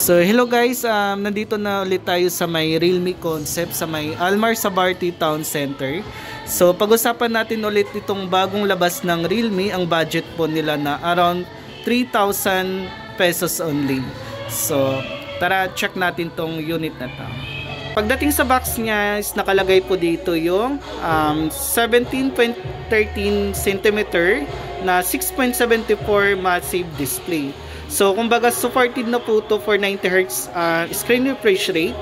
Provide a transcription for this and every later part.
So hello guys, nandito na ulit tayo sa may Realme Concept sa may Almar Sabarti Town Center. So pag-usapan natin ulit itong bagong labas ng Realme. Ang budget po nila na around 3,000 pesos only. So tara check natin tong unit na to. Pagdating sa box niya is nakalagay po dito yung 17.13 cm na 6.74 massive display. So, kumbaga, supported na po ito for 90Hz screen refresh rate.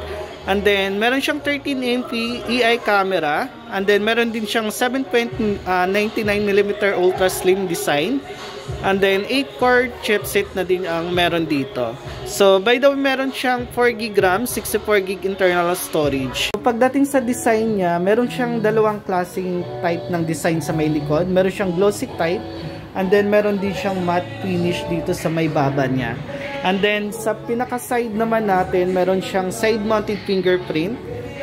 And then, meron siyang 13MP EI camera. And then, meron din siyang 7.99mm ultra slim design. And then, 8-core chipset na din ang meron dito. So, by the way, meron siyang 4GB RAM, 64GB internal storage. So, pagdating sa design niya, meron siyang dalawang klaseng type ng design sa may likod. Meron siyang glossy type. And then, meron din siyang matte finish dito sa may baba niya. And then, sa pinaka-side naman natin, meron siyang side-mounted fingerprint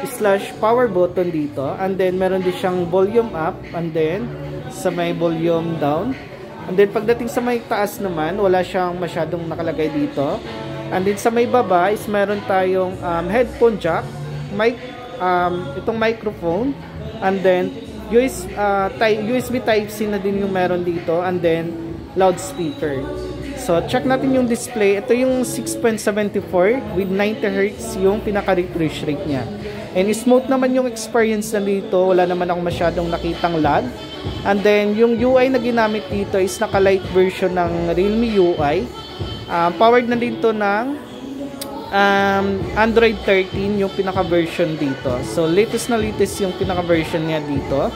/ power button dito. And then, meron din siyang volume up. And then, sa may volume down. And then, pagdating sa may taas naman, wala siyang masyadong nakalagay dito. And then, sa may baba is meron tayong headphone jack, mic, itong microphone. And then, USB Type-C na din yung meron dito, and then loudspeaker. So check natin yung display. Ito yung 6.74 with 90Hz yung pinaka-refresh rate niya. And smooth naman yung experience na dito. Wala naman akong masyadong nakitang lag. And then yung UI na ginamit dito is naka-light version ng Realme UI. Powered na din to ng Android 13 yung pinaka-version dito. So, latest yung pinaka-version niya dito.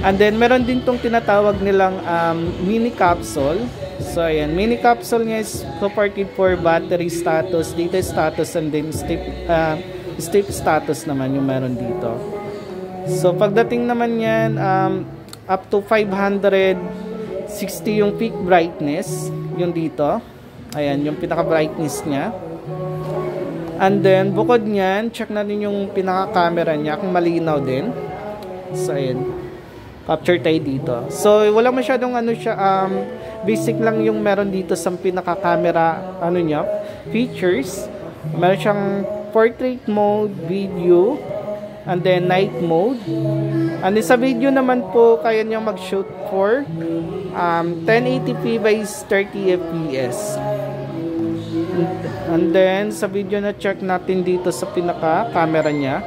And then, meron din tong tinatawag nilang mini capsule. So, ayan. Mini capsule niya is supported for battery status, data status, and then sleep status naman yung meron dito. So, pagdating naman yan, up to 560 yung peak brightness. Yung dito. Ayan, yung pinaka-brightness niya. And then, bukod niyan, check natin yung pinaka-camera niya kung malinaw din. So, ayan. Capture tayo dito. So, wala masyadong basic lang yung meron dito sa pinaka-camera, niya, features. Meron siyang portrait mode, video, and then night mode. And then, sa video naman po, kaya niyang mag-shoot for 1080p by 30 fps. And then, sa video na check natin dito sa pinaka-camera niya.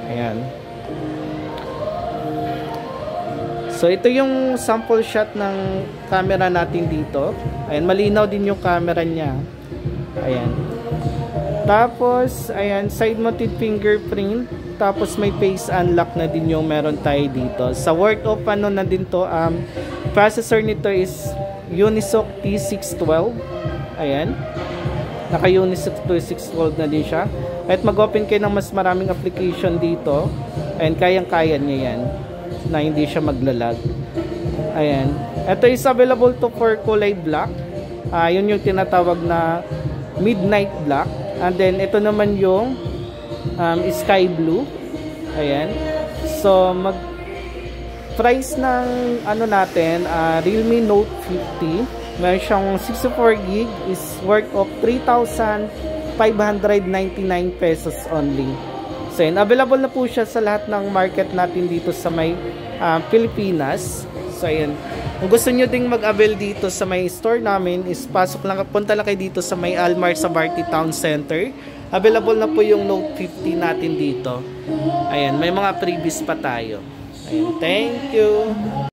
Ayan. So, ito yung sample shot ng camera natin dito. Ayan, malinaw din yung camera niya. Ayan. Tapos, ayan, side-mounted fingerprint. Tapos, may face unlock na din yung meron tayo dito. Sa worth of na din to, processor nito is Unisoc T612. Ayan. Naka-Unisoc T612 na din siya. At mag-open kayo ng mas maraming application dito. And kayang-kaya niya yan. Na hindi siya maglalag. Ayan. Ito is available to for kulay black. Yun yung tinatawag na midnight black. And then, ito naman yung sky blue. Ayan. So, price ng natin, Realme Note 50. Meron siyang 64GB is worth of 3,599 pesos only. So, available na po siya sa lahat ng market natin dito sa may Pilipinas. So, ayan. Kung gusto nyo ding mag-avail dito sa may store namin, is punta lang kayo dito sa may Almar Sabarti Town Center. Available na po yung Note 50 natin dito. Ayan, may mga freebies pa tayo. Ayan, thank you!